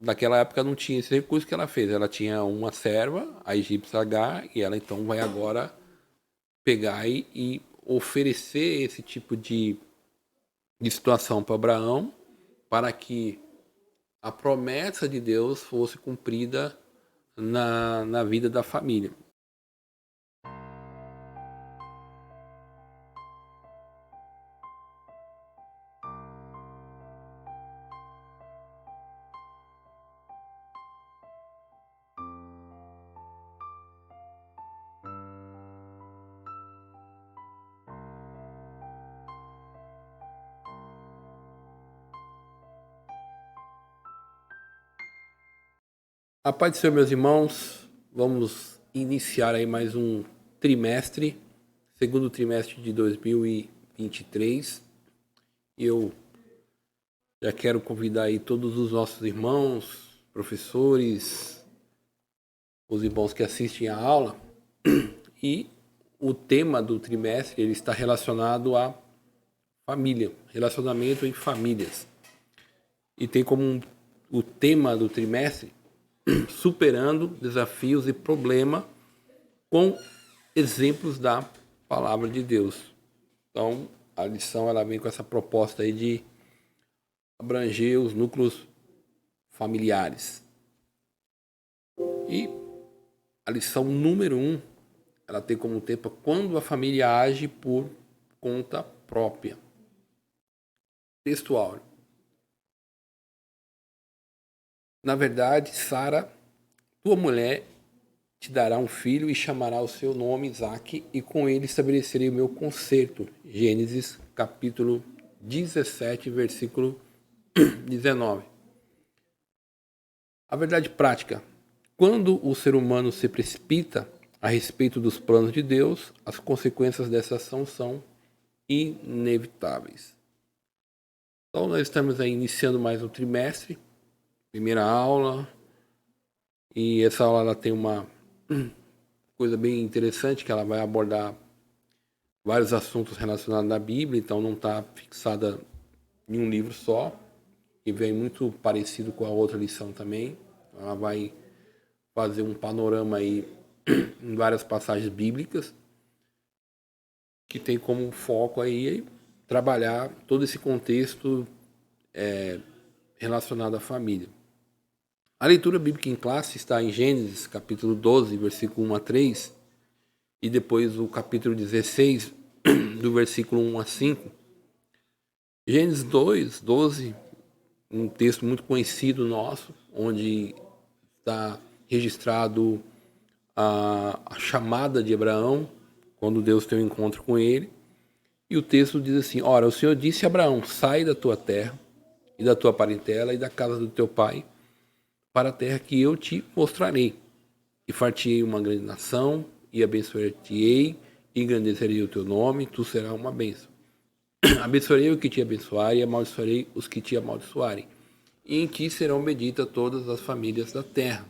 naquela época não tinha esse recurso que ela fez. Ela tinha uma serva, a egípcia Agar, e ela então vai agora pegar e oferecer esse tipo de situação para Abraão, para que a promessa de Deus fosse cumprida na vida da família. A paz do Senhor, meus irmãos, vamos iniciar aí mais um trimestre, segundo trimestre de 2023. Eu já quero convidar aí todos os nossos irmãos, professores, os irmãos que assistem à aula, e o tema do trimestre ele está relacionado à família, relacionamento em famílias. E tem como o tema do trimestre superando desafios e problemas com exemplos da palavra de Deus. Então, a lição ela vem com essa proposta aí de abranger os núcleos familiares. E a lição número 1, ela tem como tema quando a família age por conta própria. Textual. Na verdade, Sara, tua mulher, te dará um filho e chamará o seu nome Isaque, e com ele estabelecerei o meu concerto. Gênesis capítulo 17, versículo 19. A verdade prática. Quando o ser humano se precipita a respeito dos planos de Deus, as consequências dessa ação são inevitáveis. Então nós estamos aí iniciando mais um trimestre, primeira aula, e essa aula ela tem uma coisa bem interessante, que ela vai abordar vários assuntos relacionados à Bíblia, então não está fixada em um livro só, e vem muito parecido com a outra lição também. Ela vai fazer um panorama aí em várias passagens bíblicas, que tem como foco aí trabalhar todo esse contexto relacionado à família. A leitura bíblica em classe está em Gênesis, capítulo 12, versículo 1 a 3, e depois o capítulo 16, do versículo 1 a 5. Gênesis 2, 12, um texto muito conhecido nosso, onde está registrado a chamada de Abraão, quando Deus tem um encontro com ele. E o texto diz assim: ora, o Senhor disse a Abraão, sai da tua terra e da tua parentela e da casa do teu pai, para a terra que eu te mostrarei. E far-te-ei uma grande nação, e abençoar-te-ei, e engrandecerei o teu nome, tu serás uma bênção. Abençoarei o que te abençoarem, e amaldiçoarei os que te amaldiçoarem. E em ti serão benditas todas as famílias da terra.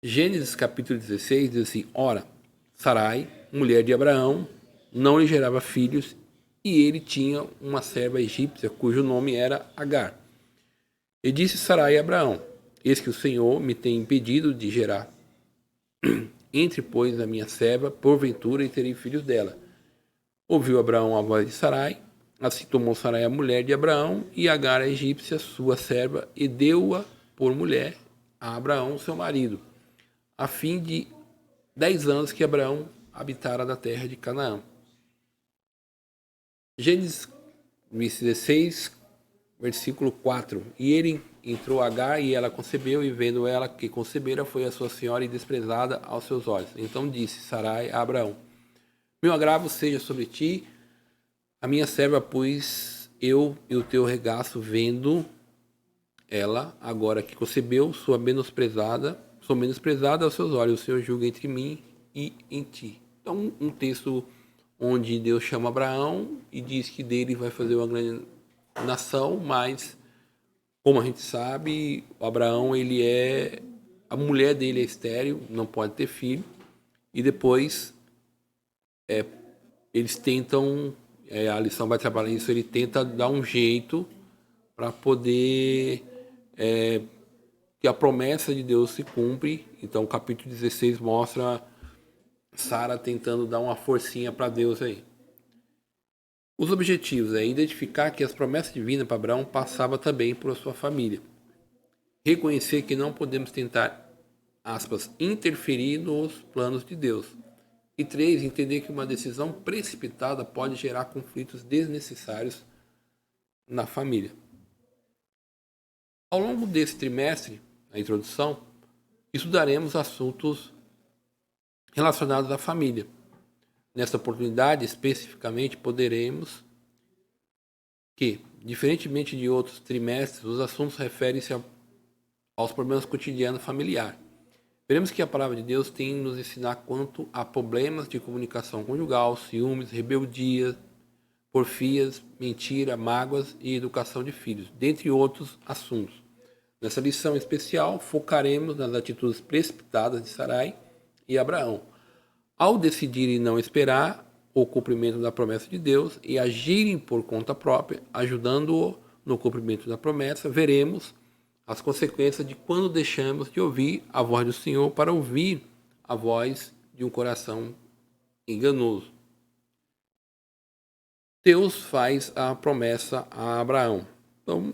Gênesis capítulo 16 diz assim: ora, Sarai, mulher de Abraão, não lhe gerava filhos, e ele tinha uma serva egípcia, cujo nome era Agar. E disse Sarai a Abraão: eis que o Senhor me tem impedido de gerar. Entre, pois, a minha serva, porventura, e terei filhos dela. Ouviu Abraão a voz de Sarai, assim tomou Sarai a mulher de Abraão, e Agar a egípcia, sua serva, e deu-a por mulher a Abraão, seu marido, a fim de 10 anos que Abraão habitara na terra de Canaã. Gênesis 16, versículo 4. E ele entrou Agar, e ela concebeu, e vendo ela que concebera, foi a sua senhora e desprezada aos seus olhos. Então disse Sarai a Abraão: meu agravo seja sobre ti, a minha serva, pois eu e o teu regaço, vendo ela, agora que concebeu, sou menosprezada aos seus olhos. O Senhor julga entre mim e em ti. Então, um texto onde Deus chama Abraão e diz que dele vai fazer uma grande nação, mas, como a gente sabe, Abraão, a mulher dele é estéril, não pode ter filho, e depois eles tentam, a lição vai trabalhar isso, ele tenta dar um jeito para poder que a promessa de Deus se cumpre. Então o capítulo 16 mostra Sara tentando dar uma forcinha para Deus aí. Os objetivos é identificar que as promessas divinas para Abraão passavam também por sua família. Reconhecer que não podemos tentar, aspas, interferir nos planos de Deus. E 3, entender que uma decisão precipitada pode gerar conflitos desnecessários na família. Ao longo desse trimestre, a introdução, estudaremos assuntos relacionados à família. Nesta oportunidade, especificamente, poderemos que, diferentemente de outros trimestres, os assuntos referem-se aos problemas cotidianos familiares. Veremos que a palavra de Deus tem nos ensinar quanto a problemas de comunicação conjugal, ciúmes, rebeldia, porfias, mentira, mágoas e educação de filhos, dentre outros assuntos. Nessa lição especial, focaremos nas atitudes precipitadas de Sarai e Abraão, ao decidirem não esperar o cumprimento da promessa de Deus e agirem por conta própria, ajudando-o no cumprimento da promessa, veremos as consequências de quando deixamos de ouvir a voz do Senhor para ouvir a voz de um coração enganoso. Deus faz a promessa a Abraão. Então,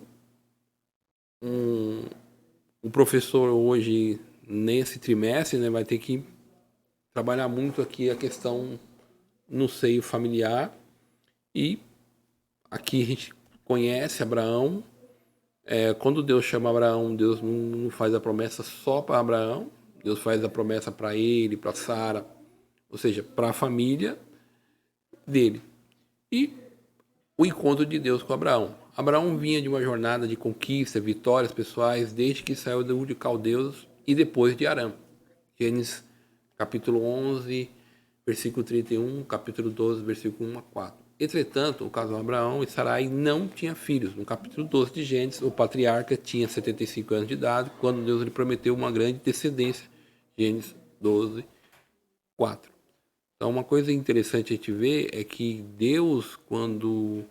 um professor hoje, nesse trimestre, né, vai ter que trabalhar muito aqui a questão no seio familiar. E aqui a gente conhece Abraão. Quando Deus chama Abraão, Deus não faz a promessa só para Abraão. Deus faz a promessa para ele, para Sara, ou seja, para a família dele. E o encontro de Deus com Abraão. Abraão vinha de uma jornada de conquista, vitórias pessoais, desde que saiu do Ur de Caldeus e depois de Arã. Gênesis capítulo 11, versículo 31, capítulo 12, versículo 1 a 4. Entretanto, o casal Abraão e Sarai não tinha filhos. No capítulo 12 de Gênesis, o patriarca tinha 75 anos de idade, quando Deus lhe prometeu uma grande descendência. Gênesis 12, 4. Então, uma coisa interessante a gente ver é que Deus, quando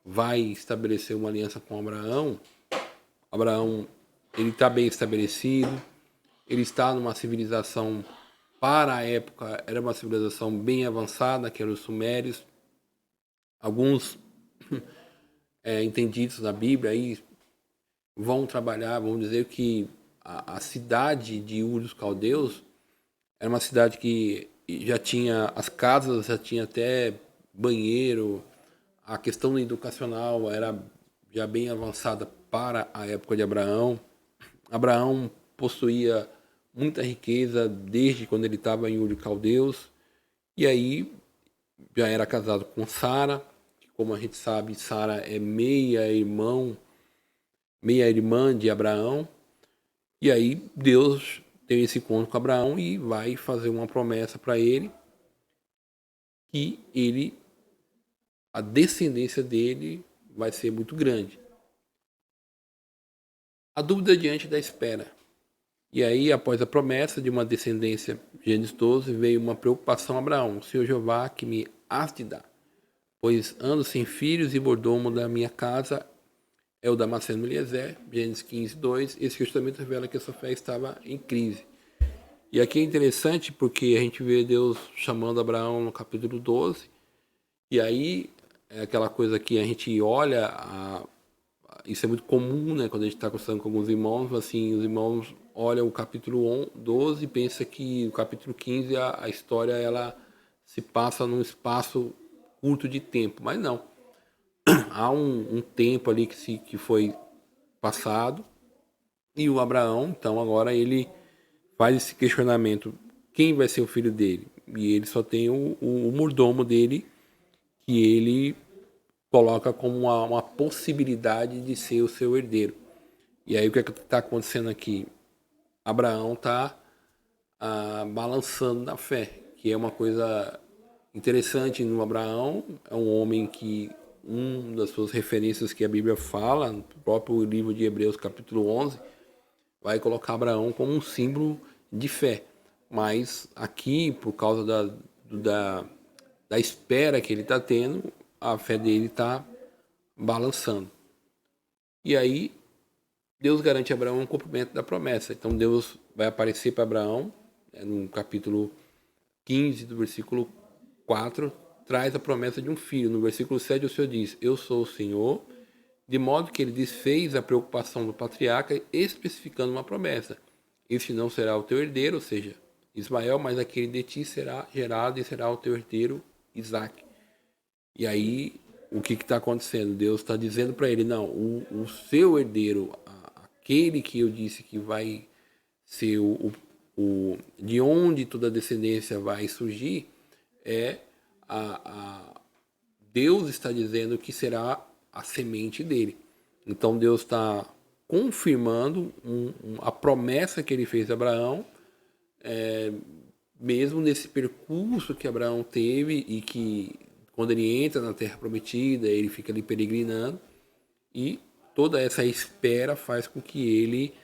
vai estabelecer uma aliança com Abraão ele está bem estabelecido, ele está numa civilização, para a época, era uma civilização bem avançada, que eram os sumérios. Alguns entendidos na Bíblia aí vão trabalhar, vão dizer que a cidade de Ur dos Caldeus era uma cidade que já tinha, as casas já tinha até banheiro, a questão educacional era já bem avançada para a época de Abraão. Abraão possuía muita riqueza desde quando ele estava em Ur de Caldeus, e aí já era casado com Sara, que, como a gente sabe, Sara é meia-irmã de Abraão, e aí Deus tem esse encontro com Abraão e vai fazer uma promessa para ele, que a descendência dele vai ser muito grande. A dúvida diante da espera. E aí, após a promessa de uma descendência, Gênesis 12, veio uma preocupação a Abraão. Senhor Jeová, que me has de dar, pois ando sem filhos e mordomo da minha casa é o Damasceno Eliezer. Gênesis 15, 2. Esse questionamento revela que a sua fé estava em crise. E aqui é interessante porque a gente vê Deus chamando Abraão no capítulo 12, e aí é aquela coisa que a gente olha, isso é muito comum, né, quando a gente está conversando com alguns irmãos, assim, os irmãos olham o capítulo 12 e pensam que o capítulo 15, a história ela se passa num espaço curto de tempo, mas não. Há um tempo ali que foi passado, e o Abraão, então agora ele faz esse questionamento, quem vai ser o filho dele? E ele só tem o mordomo dele, que ele coloca como uma possibilidade de ser o seu herdeiro. E aí o que está acontecendo aqui? Abraão está balançando na fé, que é uma coisa interessante no Abraão. É um homem que, uma das suas referências que a Bíblia fala, no próprio livro de Hebreus capítulo 11, vai colocar Abraão como um símbolo de fé. Mas aqui, por causa da espera que ele está tendo, a fé dele está balançando. E aí, Deus garante a Abraão um cumprimento da promessa. Então Deus vai aparecer para Abraão, no capítulo 15 do versículo 4, traz a promessa de um filho. No versículo 7 o Senhor diz: eu sou o Senhor, de modo que ele desfez a preocupação do patriarca, especificando uma promessa: este não será o teu herdeiro, ou seja, Ismael, mas aquele de ti será gerado e será o teu herdeiro, Isaque. E aí, o que está acontecendo? Deus está dizendo para ele: não, o seu herdeiro, aquele que eu disse que vai ser de onde toda a descendência vai surgir, é Deus está dizendo que será a semente dele. Então Deus está confirmando a promessa que ele fez a Abraão, mesmo nesse percurso que Abraão teve e que quando ele entra na Terra Prometida, ele fica ali peregrinando, e toda essa espera faz com que ele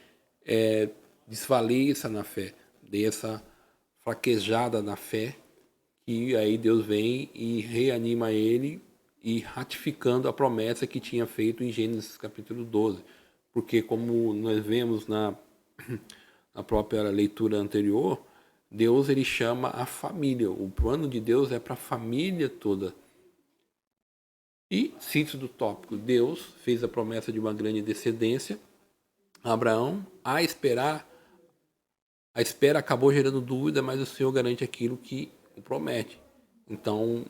desfaleça na fé, dê essa fraquejada na fé, e aí Deus vem e reanima ele e ratificando a promessa que tinha feito em Gênesis capítulo 12. Porque como nós vemos na própria leitura anterior, Deus ele chama a família. O plano de Deus é para a família toda. E, síntese do tópico, Deus fez a promessa de uma grande descendência a Abraão. A espera acabou gerando dúvida, mas o Senhor garante aquilo que o promete. Então,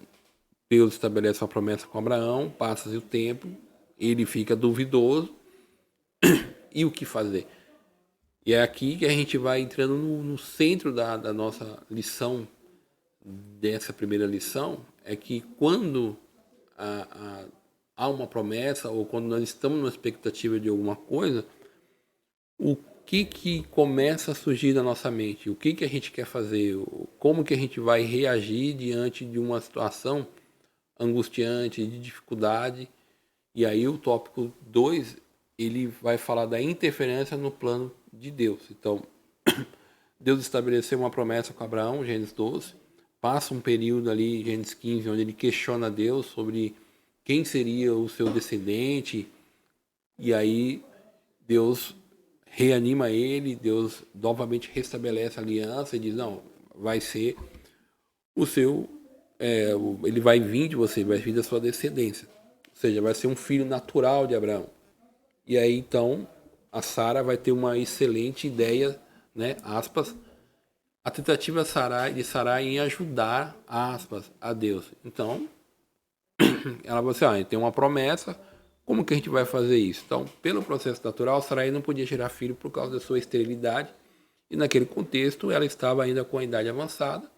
Deus estabelece uma promessa com Abraão, passa-se o tempo, ele fica duvidoso, e o que fazer? E é aqui que a gente vai entrando no centro da nossa lição, dessa primeira lição, é que quando há uma promessa, ou quando nós estamos numa expectativa de alguma coisa, o que começa a surgir na nossa mente? O que a gente quer fazer? Como que a gente vai reagir diante de uma situação angustiante, de dificuldade? E aí o tópico 2, ele vai falar da interferência no plano de Deus. Então, Deus estabeleceu uma promessa com Abraão, Gênesis 12, passa um período ali, Gênesis 15, onde ele questiona Deus sobre quem seria o seu descendente, e aí Deus reanima ele, Deus novamente restabelece a aliança e diz: não, vai ser o seu, ele vai vir de você, vai vir da sua descendência, ou seja, vai ser um filho natural de Abraão. E aí então a Sara vai ter uma excelente ideia, né, aspas, a tentativa de Sarai em ajudar, aspas, a Deus. Então ela vai assim: tem uma promessa, como que a gente vai fazer isso? Então, pelo processo natural, Sarai não podia gerar filho por causa da sua esterilidade, e naquele contexto ela estava ainda com a idade avançada.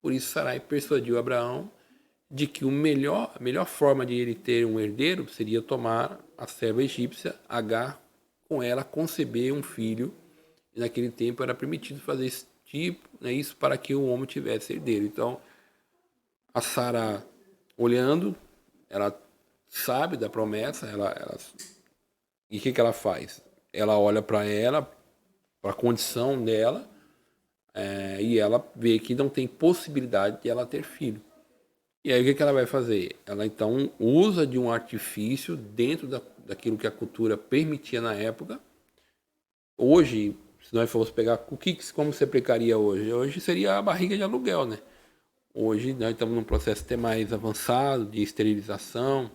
Por isso Sarai persuadiu Abraão de que a melhor forma de ele ter um herdeiro seria tomar a serva egípcia Agar, com ela conceber um filho. E naquele tempo era permitido fazer esse tipo, né, isso para que o homem tivesse herdeiro. Então, a Sara, olhando, ela sabe da promessa, e o que ela faz? Ela olha para ela, para a condição dela, e ela vê que não tem possibilidade de ela ter filho. E aí o que ela vai fazer? Ela então usa de um artifício dentro daquilo que a cultura permitia na época. Hoje, se nós formos pegar, como se aplicaria hoje? Hoje seria a barriga de aluguel, né? Hoje nós estamos num processo até mais avançado de esterilização,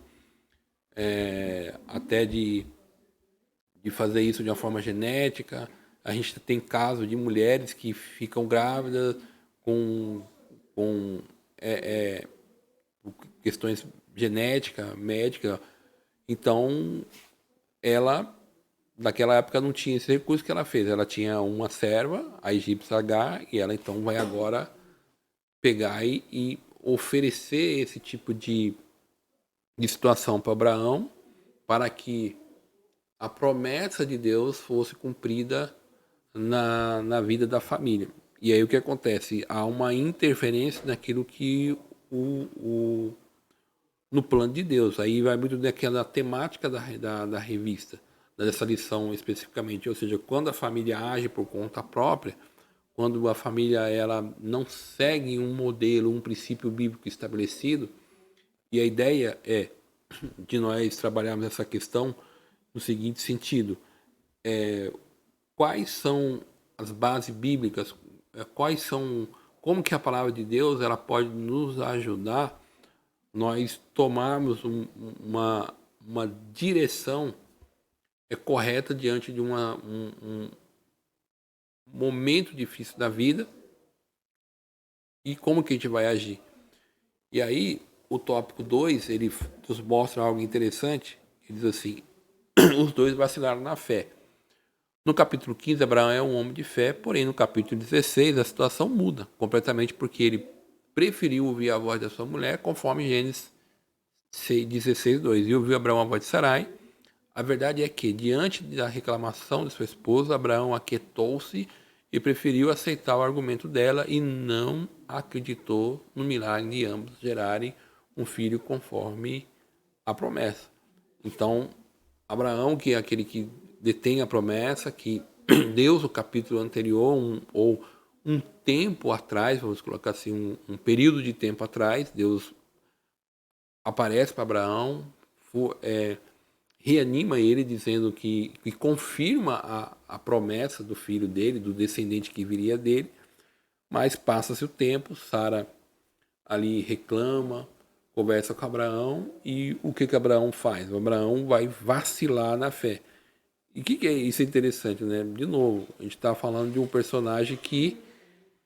até de fazer isso de uma forma genética. A gente tem casos de mulheres que ficam grávidas com questões genéticas, médicas. Então, ela, naquela época, não tinha esse recurso. Que ela fez. Ela tinha uma serva, a egípcia Agar, e ela então vai agora pegar e oferecer esse tipo de situação para Abraão, para que a promessa de Deus fosse cumprida na vida da família. E aí o que acontece? Há uma interferência naquilo que no plano de Deus. Aí vai muito daquela temática da revista, dessa lição especificamente. Ou seja, quando a família age por conta própria, quando a família ela não segue um modelo, um princípio bíblico estabelecido, e a ideia é de nós trabalharmos essa questão no seguinte sentido: quais são as bases bíblicas, como que a palavra de Deus ela pode nos ajudar nós tomarmos uma direção correta diante de um momento difícil da vida e como que a gente vai agir. E aí, o tópico 2 ele nos mostra algo interessante. Ele diz assim, os dois vacilaram na fé. No capítulo 15, Abraão é um homem de fé, porém no capítulo 16 a situação muda completamente porque ele preferiu ouvir a voz da sua mulher, conforme Gênesis 16:2. E ouviu Abraão a voz de Sarai. A verdade é que, diante da reclamação de sua esposa, Abraão aquietou-se e preferiu aceitar o argumento dela e não acreditou no milagre de ambos gerarem um filho conforme a promessa. Então, Abraão, que é aquele que detém a promessa, que Deus, no capítulo anterior, ou um tempo atrás, vamos colocar assim, um período de tempo atrás, Deus aparece para Abraão, reanima ele, dizendo que confirma a promessa do filho dele, do descendente que viria dele, mas passa-se o tempo, Sara ali reclama, conversa com Abraão, e o que Abraão faz? O Abraão vai vacilar na fé. E o que é isso? É interessante, né? De novo, a gente está falando de um personagem que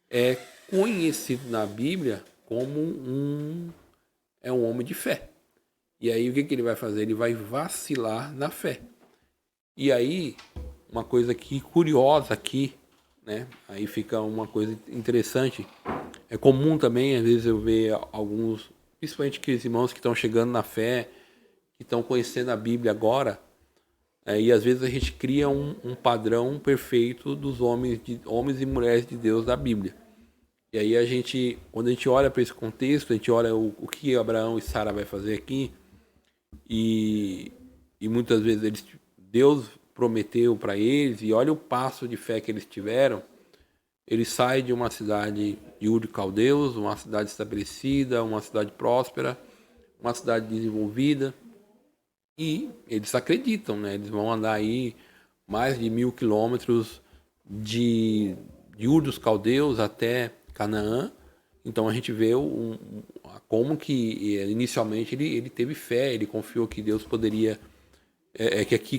é conhecido na Bíblia como um homem de fé. E aí o que ele vai fazer? Ele vai vacilar na fé. E aí, uma coisa aqui curiosa aqui, né? Aí fica uma coisa interessante. É comum também, às vezes eu ver alguns, principalmente aqueles irmãos que estão chegando na fé, que estão conhecendo a Bíblia agora, e às vezes a gente cria um padrão perfeito dos homens e mulheres de Deus da Bíblia. E aí a gente, quando a gente olha para esse contexto, a gente olha o que Abraão e Sara vai fazer aqui, e muitas vezes Deus prometeu para eles, e olha o passo de fé que eles tiveram. Eles saem de uma cidade de Ur de Caldeus, uma cidade estabelecida, uma cidade próspera, uma cidade desenvolvida, e eles acreditam, né? Eles vão andar aí mais de 1.000 quilômetros de Ur dos Caldeus até Canaã. Então a gente vê como que inicialmente ele teve fé, ele confiou que Deus poderia,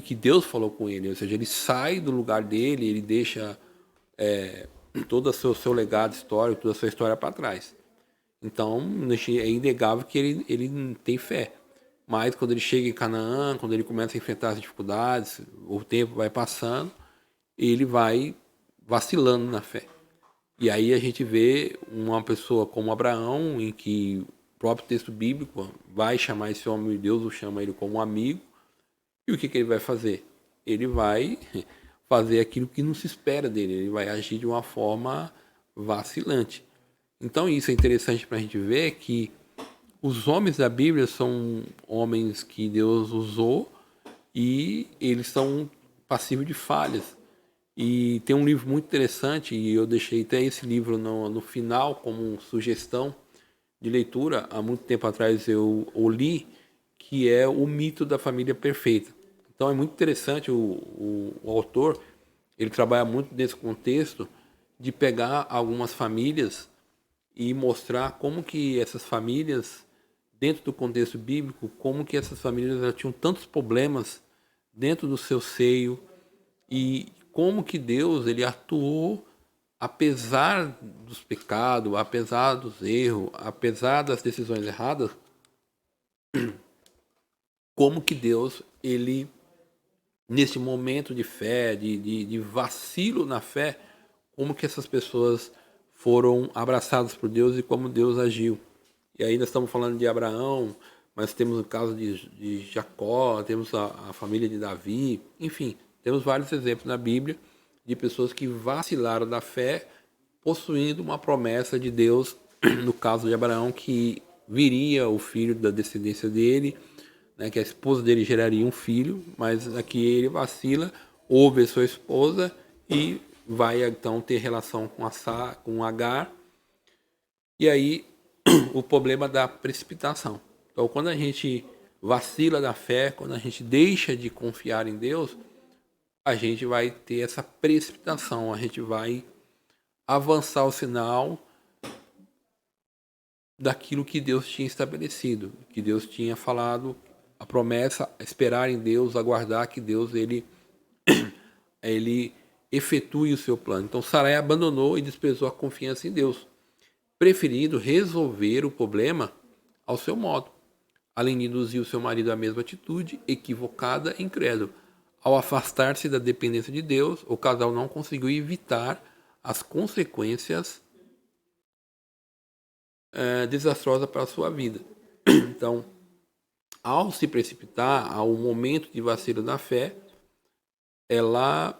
que Deus falou com ele, ou seja, ele sai do lugar dele, ele deixa todo o seu legado histórico, toda a sua história para trás. Então é inegável que ele tem fé. Mas quando ele chega em Canaã, quando ele começa a enfrentar as dificuldades, o tempo vai passando, ele vai vacilando na fé. E aí a gente vê uma pessoa como Abraão, em que o próprio texto bíblico vai chamar esse homem de Deus, ou chama ele como um amigo. E o que ele vai fazer? Ele vai fazer aquilo que não se espera dele, ele vai agir de uma forma vacilante. Então isso é interessante para a gente ver que os homens da Bíblia são homens que Deus usou e eles são passíveis de falhas. E tem um livro muito interessante, e eu deixei até esse livro no final como sugestão de leitura. Há muito tempo atrás eu li, que é O Mito da Família Perfeita. Então é muito interessante, o autor, ele trabalha muito nesse contexto de pegar algumas famílias e mostrar como que essas famílias, dentro do contexto bíblico, como que essas famílias já tinham tantos problemas dentro do seu seio, e como que Deus ele atuou apesar dos pecados, apesar dos erros, apesar das decisões erradas, como que Deus, ele, nesse momento de fé, de vacilo na fé, como que essas pessoas foram abraçadas por Deus e como Deus agiu. E aí nós estamos falando de Abraão, mas temos o caso de Jacó, temos a família de Davi, enfim, temos vários exemplos na Bíblia de pessoas que vacilaram da fé, possuindo uma promessa de Deus, no caso de Abraão, que viria o filho da descendência dele, né, que a esposa dele geraria um filho, mas aqui ele vacila, ouve a sua esposa e vai então ter relação com Agar, e aí o problema da precipitação. Então quando a gente vacila da fé, quando a gente deixa de confiar em Deus, a gente vai ter essa precipitação, a gente vai avançar o sinal daquilo que Deus tinha estabelecido, que Deus tinha falado, a promessa, esperar em Deus, aguardar que Deus ele efetue o seu plano. Então Sarai abandonou e desprezou a confiança em Deus, preferindo resolver o problema ao seu modo, além de induzir o seu marido à mesma atitude equivocada e incrédula. Ao afastar-se da dependência de Deus, o casal não conseguiu evitar as consequências desastrosas para a sua vida. Então, ao se precipitar, ao momento de vacilo na fé, ela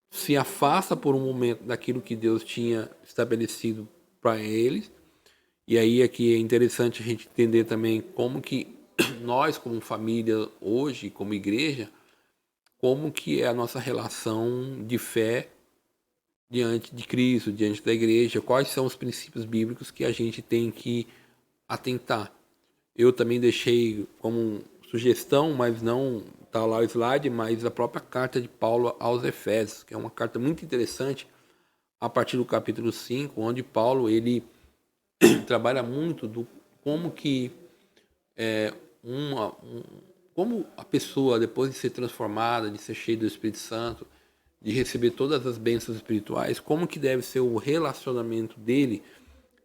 se afasta por um momento daquilo que Deus tinha estabelecido para eles. E aí aqui é interessante a gente entender também como que nós, como família hoje, como igreja, como que é a nossa relação de fé diante de Cristo, diante da igreja, quais são os princípios bíblicos que a gente tem que atentar. Eu também deixei como sugestão, mas não está lá o slide, mas a própria carta de Paulo aos Efésios, que é uma carta muito interessante, a partir do capítulo 5, onde Paulo ele trabalha muito do como que como a pessoa, depois de ser transformada, de ser cheia do Espírito Santo, de receber todas as bênçãos espirituais, como que deve ser o relacionamento dele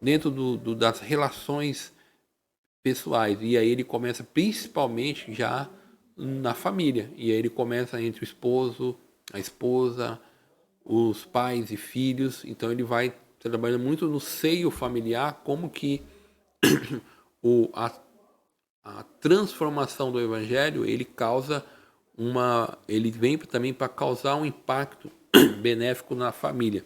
dentro das relações pessoais. E aí ele começa principalmente já na família. E aí ele começa entre o esposo, a esposa, os pais e filhos. Então ele vai trabalhando muito no seio familiar, como que a transformação do evangelho, ele vem também para causar um impacto benéfico na família.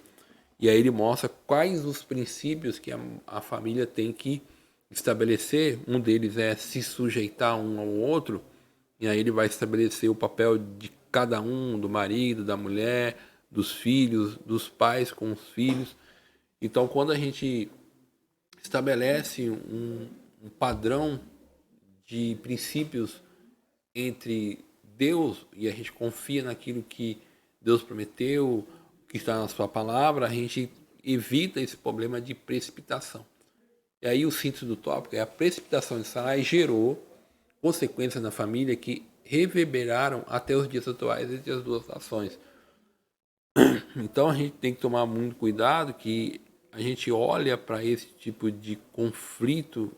E aí ele mostra quais os princípios que a família tem que estabelecer. Um deles é se sujeitar um ao outro, e aí ele vai estabelecer o papel de cada um, do marido, da mulher, dos filhos, dos pais com os filhos. Então, quando a gente estabelece um padrão de princípios entre Deus e a gente confia naquilo que Deus prometeu, que está na sua palavra, a gente evita esse problema de precipitação. E aí o síntese do tópico é a precipitação de Sarai gerou consequências na família que reverberaram até os dias atuais entre as duas nações. Então a gente tem que tomar muito cuidado que a gente olha para esse tipo de conflito,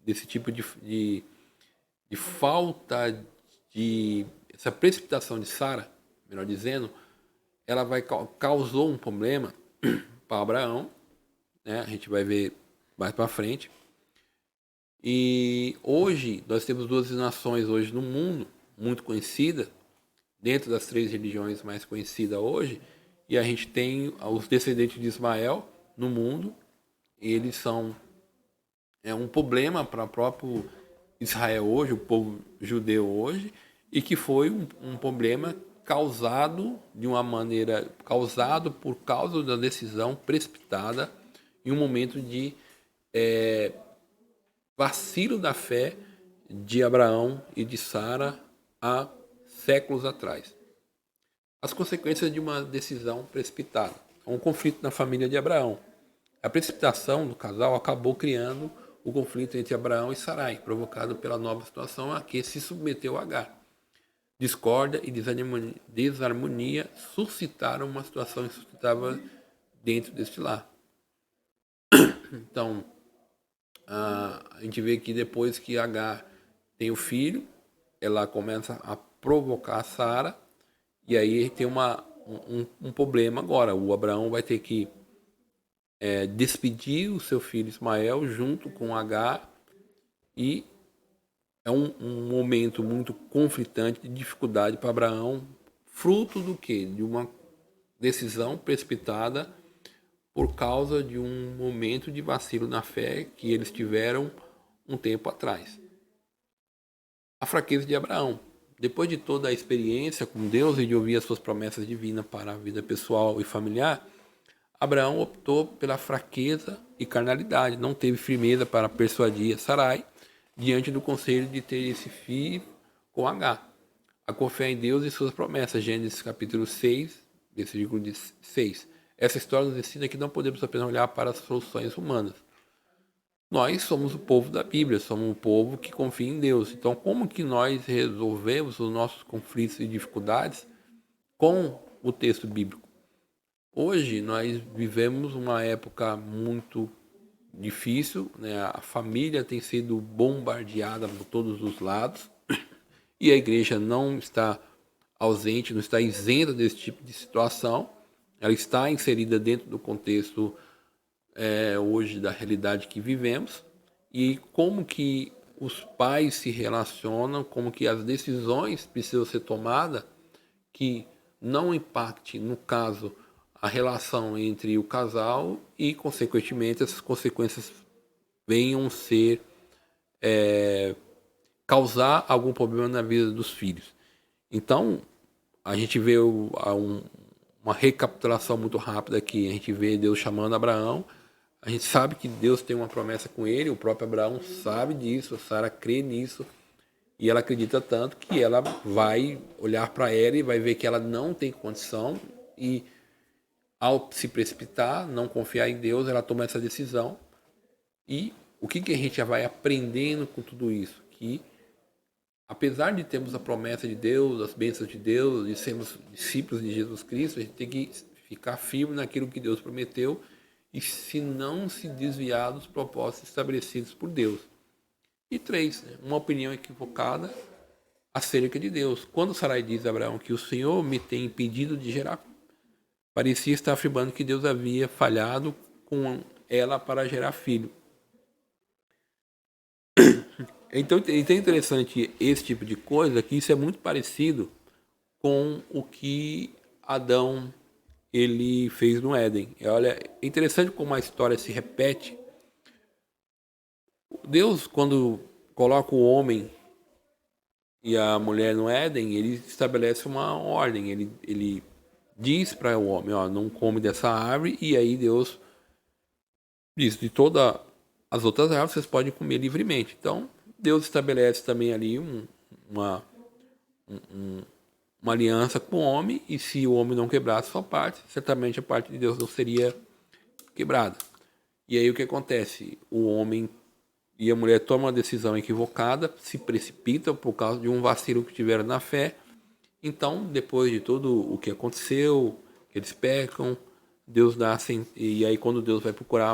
desse tipo de falta de essa precipitação de Sara, melhor dizendo, ela causou um problema para Abraão, né? A gente vai ver mais para frente. E hoje nós temos duas nações hoje no mundo muito conhecidas, dentro das 3 religiões mais conhecidas hoje, e a gente tem os descendentes de Ismael no mundo, e eles são um problema para o próprio Israel hoje, o povo judeu hoje, e que foi um problema causado por causa da decisão precipitada em um momento de vacilo da fé de Abraão e de Sara há séculos atrás. As consequências de uma decisão precipitada. Um conflito na família de Abraão. A precipitação do casal acabou criando o conflito entre Abraão e Sarai, provocado pela nova situação a que se submeteu Agar. Discórdia e desarmonia suscitaram uma situação insustentável dentro deste lar. Então, a gente vê que depois que Agar tem o filho, ela começa a provocar Sara, e aí tem um problema agora. O Abraão vai ter que despedir o seu filho Ismael junto com Agar, e é um momento muito conflitante, de dificuldade para Abraão, fruto do quê? De uma decisão precipitada por causa de um momento de vacilo na fé que eles tiveram um tempo atrás. A fraqueza de Abraão. Depois de toda a experiência com Deus e de ouvir as suas promessas divinas para a vida pessoal e familiar, Abraão optou pela fraqueza e carnalidade, não teve firmeza para persuadir Sarai diante do conselho de ter esse filho com Agar. a confiar em Deus e suas promessas. Gênesis capítulo 6, versículo 6. Essa história nos ensina que não podemos apenas olhar para as soluções humanas. Nós somos o povo da Bíblia, somos um povo que confia em Deus. Então, como que nós resolvemos os nossos conflitos e dificuldades com o texto bíblico? Hoje, nós vivemos uma época muito difícil, né? A família tem sido bombardeada por todos os lados e a igreja não está ausente, não está isenta desse tipo de situação. Ela está inserida dentro do contexto hoje da realidade que vivemos e como que os pais se relacionam, como que as decisões precisam ser tomadas que não impacte, no caso, a relação entre o casal e, consequentemente, essas consequências venham ser causar algum problema na vida dos filhos. Então, a gente vê uma recapitulação muito rápida aqui. A gente vê Deus chamando Abraão. A gente sabe que Deus tem uma promessa com ele. O próprio Abraão sabe disso. A Sara crê nisso. E ela acredita tanto que ela vai olhar para ela e vai ver que ela não tem condição. E ao se precipitar, não confiar em Deus, ela toma essa decisão. E o que a gente já vai aprendendo com tudo isso? Que apesar de termos a promessa de Deus, as bênçãos de Deus, de sermos discípulos de Jesus Cristo, a gente tem que ficar firme naquilo que Deus prometeu e se não se desviar dos propósitos estabelecidos por Deus. E 3, uma opinião equivocada acerca de Deus. Quando Sarai diz a Abraão que o Senhor me tem impedido de gerar, parecia estar afirmando que Deus havia falhado com ela para gerar filho. Então é interessante esse tipo de coisa, que isso é muito parecido com o que Adão ele fez no Éden. Olha, é interessante como a história se repete. Deus, quando coloca o homem e a mulher no Éden, ele estabelece uma ordem. Ele diz para o homem, ó, não come dessa árvore, e aí Deus diz, de todas as outras árvores vocês podem comer livremente. Então, Deus estabelece também ali uma aliança com o homem, e se o homem não quebrasse sua parte, certamente a parte de Deus não seria quebrada. E aí o que acontece? O homem e a mulher tomam uma decisão equivocada, se precipitam por causa de um vacilo que tiveram na fé. Então, depois de tudo o que aconteceu, eles pecam, Deus dá, e aí quando Deus vai procurar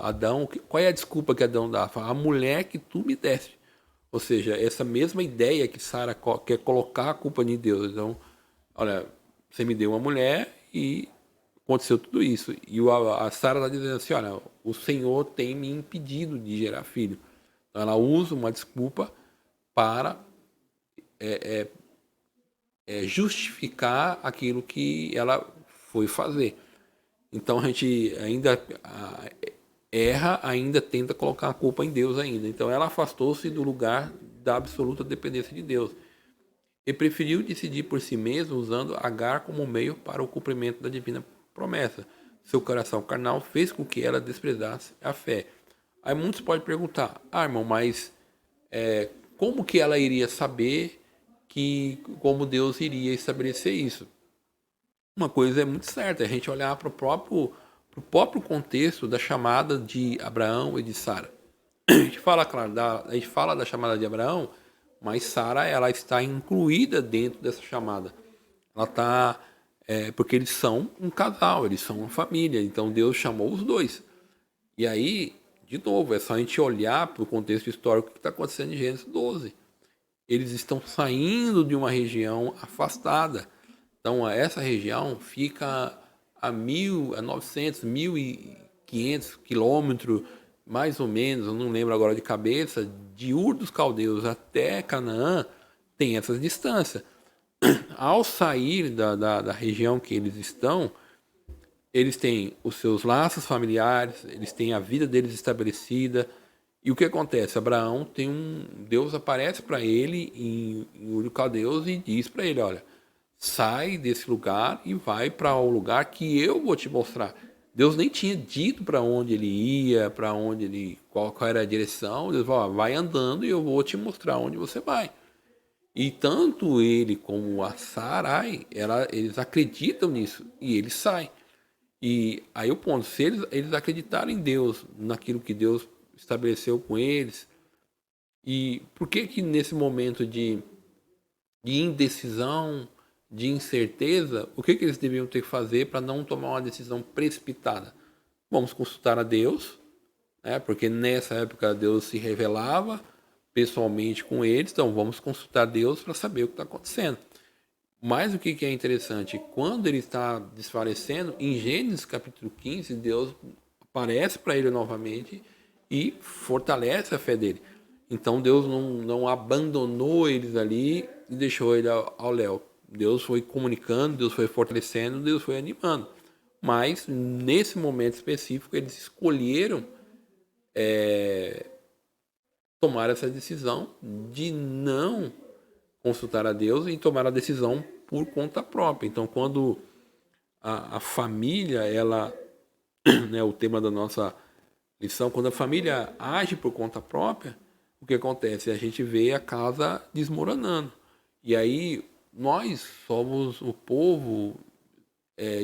Adão, qual é a desculpa que Adão dá? Fala, a mulher que tu me deste. Ou seja, essa mesma ideia que Sara quer colocar a culpa em Deus. Então, olha, você me deu uma mulher e aconteceu tudo isso. E a Sara está dizendo assim, olha, o Senhor tem me impedido de gerar filho. Então, ela usa uma desculpa para justificar aquilo que ela foi fazer. Então a gente ainda erra, ainda tenta colocar a culpa em Deus ainda. Então ela afastou-se do lugar da absoluta dependência de Deus e preferiu decidir por si mesma, usando Agar como meio para o cumprimento da divina promessa. Seu coração carnal fez com que ela desprezasse a fé. Aí muitos podem perguntar, irmão, mas como que ela iria saber como Deus iria estabelecer isso? Uma coisa é muito certa, a gente olhar para o próprio contexto da chamada de Abraão e de Sara. A gente fala, claro, a gente fala da chamada de Abraão, mas Sara ela está incluída dentro dessa chamada. Ela está porque eles são um casal, eles são uma família, então Deus chamou os dois. E aí, de novo, é só a gente olhar para o contexto histórico que está acontecendo em Gênesis 12. Eles estão saindo de uma região afastada. Então, essa região fica a 900, 1.500 quilômetros, mais ou menos, eu não lembro agora de cabeça, de Ur dos Caldeus até Canaã, tem essas distâncias. Ao sair da região que eles estão, eles têm os seus laços familiares, eles têm a vida deles estabelecida. E o que acontece? Abraão Deus aparece para ele em Ur dos Caldeus e diz para ele, olha, sai desse lugar e vai para o lugar que eu vou te mostrar. Deus nem tinha dito para onde ele ia, qual era a direção. Deus falou, vai andando e eu vou te mostrar onde você vai. E tanto ele como a Sarai, eles acreditam nisso e eles saem. E aí o ponto, se eles acreditarem em Deus, naquilo que Deus estabeleceu com eles, e por que que nesse momento de indecisão, de incerteza, o que que eles deviam ter que fazer para não tomar uma decisão precipitada? Vamos consultar a Deus, né? Porque nessa época Deus se revelava pessoalmente com eles, então vamos consultar Deus para saber o que está acontecendo. Mas o que é interessante, quando ele está desfalecendo, em Gênesis capítulo 15, Deus aparece para ele novamente e fortalece a fé dele. Então Deus não abandonou eles ali e deixou ele ao léu. Deus foi comunicando, Deus foi fortalecendo, Deus foi animando. Mas nesse momento específico eles escolheram tomar essa decisão de não consultar a Deus e tomar a decisão por conta própria. Então, quando a família, ela, né, o tema da nossa lição, quando a família age por conta própria, o que acontece? A gente vê a casa desmoronando. E aí, nós somos o povo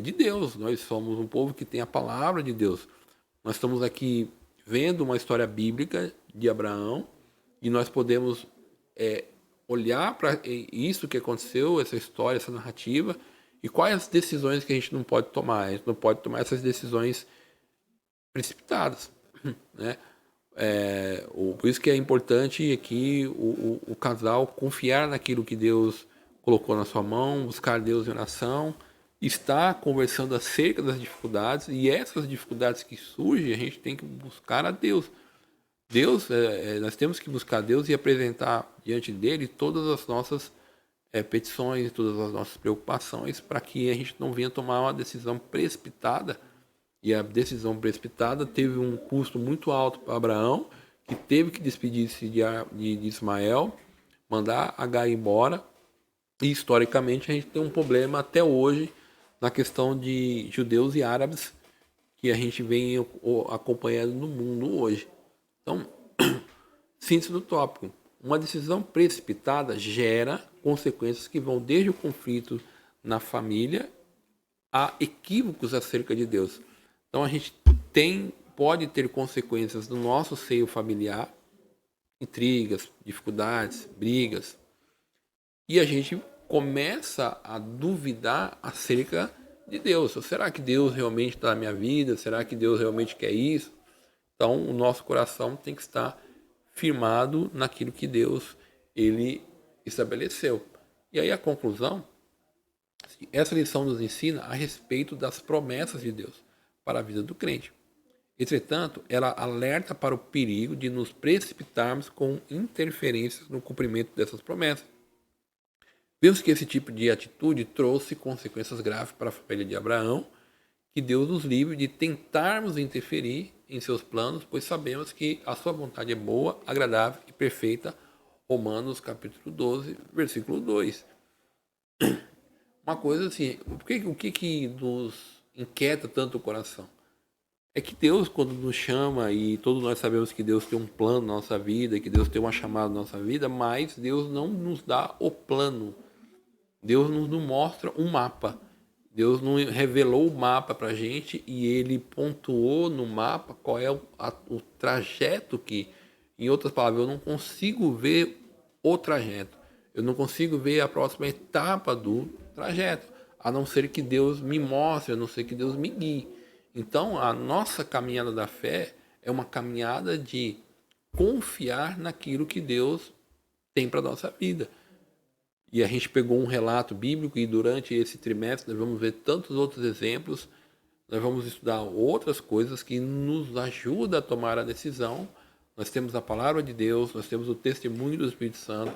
de Deus, nós somos um povo que tem a palavra de Deus. Nós estamos aqui vendo uma história bíblica de Abraão e nós podemos olhar para isso que aconteceu, essa história, essa narrativa, e quais as decisões que a gente não pode tomar. A gente não pode tomar essas decisões precipitadas, né? Por isso que é importante aqui o casal confiar naquilo que Deus colocou na sua mão, buscar Deus em oração, estar conversando acerca das dificuldades, e essas dificuldades que surgem, a gente tem que buscar a Deus. Deus, nós temos que buscar Deus e apresentar diante dele todas as nossas petições, todas as nossas preocupações, para que a gente não venha tomar uma decisão precipitada. E a decisão precipitada teve um custo muito alto para Abraão, que teve que despedir-se de Ismael, mandar Agar embora. E historicamente a gente tem um problema até hoje na questão de judeus e árabes que a gente vem acompanhando no mundo hoje. Então, síntese do tópico. Uma decisão precipitada gera consequências que vão desde o conflito na família a equívocos acerca de Deus. Então a gente pode ter consequências no nosso seio familiar, intrigas, dificuldades, brigas, e a gente começa a duvidar acerca de Deus. Será que Deus realmente está na minha vida? Será que Deus realmente quer isso? Então o nosso coração tem que estar firmado naquilo que Deus ele estabeleceu. E aí a conclusão, essa lição nos ensina a respeito das promessas de Deus para a vida do crente. Entretanto, ela alerta para o perigo de nos precipitarmos com interferências no cumprimento dessas promessas. Vemos que esse tipo de atitude trouxe consequências graves para a família de Abraão, que Deus nos livre de tentarmos interferir em seus planos, pois sabemos que a sua vontade é boa, agradável e perfeita. Romanos capítulo 12, versículo 2. Uma coisa assim, o que nos inquieta tanto o coração? É que Deus, quando nos chama, e todos nós sabemos que Deus tem um plano na nossa vida, que Deus tem uma chamada na nossa vida, mas Deus não nos dá o plano. Deus nos mostra um mapa. Deus não revelou o mapa para a gente e ele pontuou no mapa qual é o trajeto que, em outras palavras, eu não consigo ver o trajeto. Eu não consigo ver a próxima etapa do trajeto, a não ser que Deus me mostre, a não ser que Deus me guie. Então, a nossa caminhada da fé é uma caminhada de confiar naquilo que Deus tem para a nossa vida. E a gente pegou um relato bíblico e durante esse trimestre nós vamos ver tantos outros exemplos, nós vamos estudar outras coisas que nos ajudam a tomar a decisão. Nós temos a palavra de Deus, nós temos o testemunho do Espírito Santo,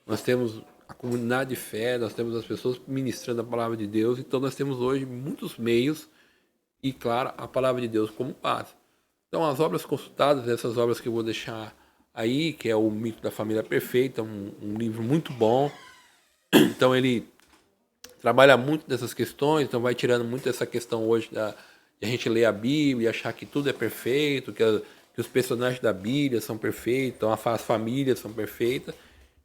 nós temos a comunidade de fé, nós temos as pessoas ministrando a palavra de Deus, então nós temos hoje muitos meios e, claro, a palavra de Deus como base. Então, as obras consultadas, essas obras que eu vou deixar aí, que é o Mito da Família Perfeita, um livro muito bom. Então, ele trabalha muito dessas questões, então vai tirando muito essa questão hoje de a gente ler a Bíblia e achar que tudo é perfeito, que os personagens da Bíblia são perfeitos, então as famílias são perfeitas.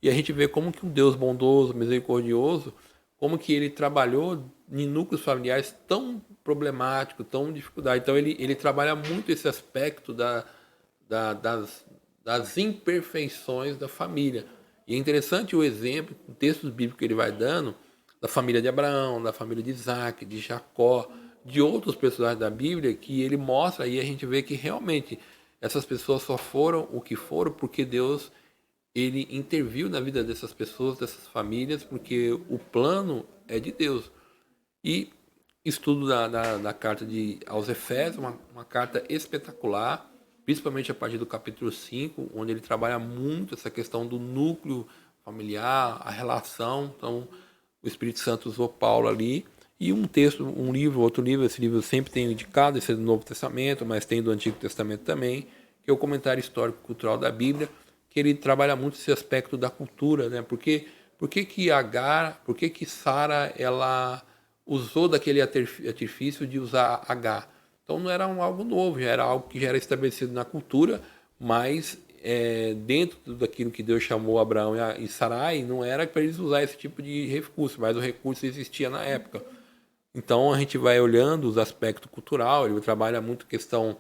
E a gente vê como que um Deus bondoso, misericordioso, como que ele trabalhou em núcleos familiares tão problemáticos, tão dificuldade. Então ele trabalha muito esse aspecto das imperfeições da família. E é interessante o exemplo, o texto bíblico que ele vai dando, da família de Abraão, da família de Isaac, de Jacó, de outros personagens da Bíblia, que ele mostra e a gente vê que realmente essas pessoas só foram o que foram porque Deus ele interviu na vida dessas pessoas, dessas famílias, porque o plano é de Deus. E estudo da carta aos Efésios, uma carta espetacular, principalmente a partir do capítulo 5, onde ele trabalha muito essa questão do núcleo familiar, a relação. Então, o Espírito Santo usou Paulo ali. E um texto, um livro, outro livro, esse livro eu sempre tenho indicado, esse é do Novo Testamento, mas tem do Antigo Testamento também, que é o Comentário Histórico Cultural da Bíblia, que ele trabalha muito esse aspecto da cultura, né? Por que Agar, por que Sara, ela usou daquele artifício de usar H? Então não era algo novo, já era algo que já era estabelecido na cultura, mas dentro daquilo que Deus chamou Abraão e Sarai, não era para eles usar esse tipo de recurso, mas o recurso existia na época. Então a gente vai olhando os aspectos cultural, ele trabalha muito questão,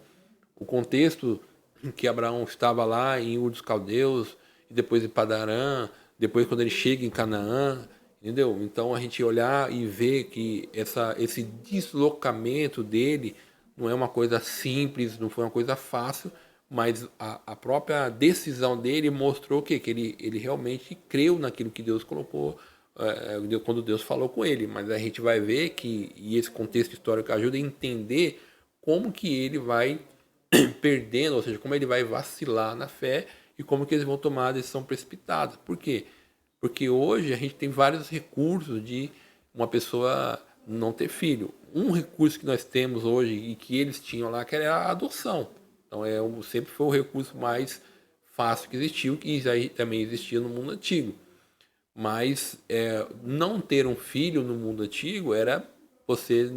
o contexto em que Abraão estava lá em Ur dos Caldeus, e depois em Padarã, depois quando ele chega em Canaã, entendeu? Então a gente olhar e ver que esse deslocamento dele não é uma coisa simples, não foi uma coisa fácil, mas a própria decisão dele mostrou que ele realmente creu naquilo que Deus colocou, quando Deus falou com ele. Mas a gente vai ver que, e esse contexto histórico ajuda a entender como que ele vai perdendo, ou seja, como ele vai vacilar na fé e como que eles vão tomar a decisão precipitada. Por quê? Porque hoje a gente tem vários recursos de uma pessoa não ter filho. Um recurso que nós temos hoje e que eles tinham lá, que era a adoção. Então sempre foi o recurso mais fácil que existiu, que também existia no mundo antigo. Mas não ter um filho no mundo antigo era você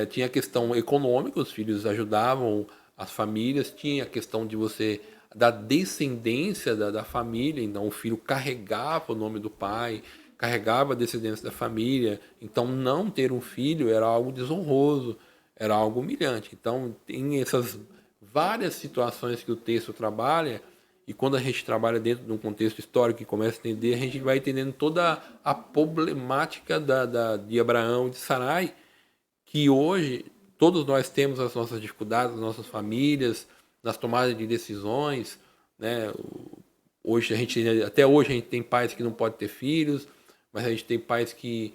tinha a questão econômica, os filhos ajudavam as famílias, tinha a questão de você da descendência da família, então o filho carregava o nome do pai, carregava a descendência da família, então não ter um filho era algo desonroso, era algo humilhante. Então tem essas várias situações que o texto trabalha, e quando a gente trabalha dentro de um contexto histórico e começa a entender, a gente vai entendendo toda a problemática de Abraão e de Sarai, que hoje todos nós temos as nossas dificuldades, as nossas famílias, nas tomadas de decisões, né? Hoje até hoje a gente tem pais que não podem ter filhos, mas a gente tem pais que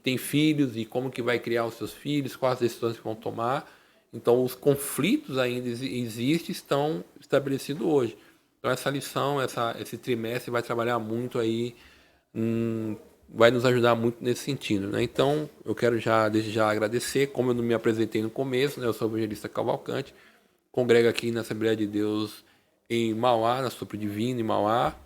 têm filhos e como que vai criar os seus filhos, quais as decisões que vão tomar. Então os conflitos ainda existem, estão estabelecidos hoje. Então essa lição, esse trimestre vai trabalhar muito aí, vai nos ajudar muito nesse sentido, né? Então eu quero desde já agradecer, como eu não me apresentei no começo, né? Eu sou o evangelista Cavalcante, congrego aqui na Assembleia de Deus em Mauá, na Sopro Divino em Mauá,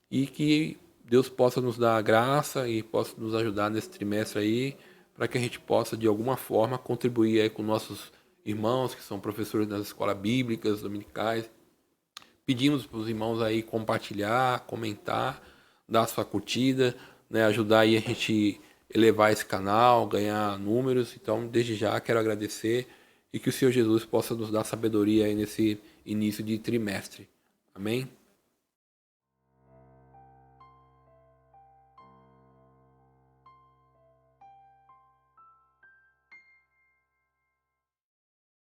e que Deus possa nos dar a graça e possa nos ajudar nesse trimestre aí, para que a gente possa de alguma forma contribuir aí com nossos irmãos que são professores das escolas bíblicas dominicais. Pedimos para os irmãos aí compartilhar, comentar, dar sua curtida, né, ajudar aí a gente elevar esse canal, ganhar números. Então, desde já quero agradecer e que o Senhor Jesus possa nos dar sabedoria aí nesse início de trimestre. Amém?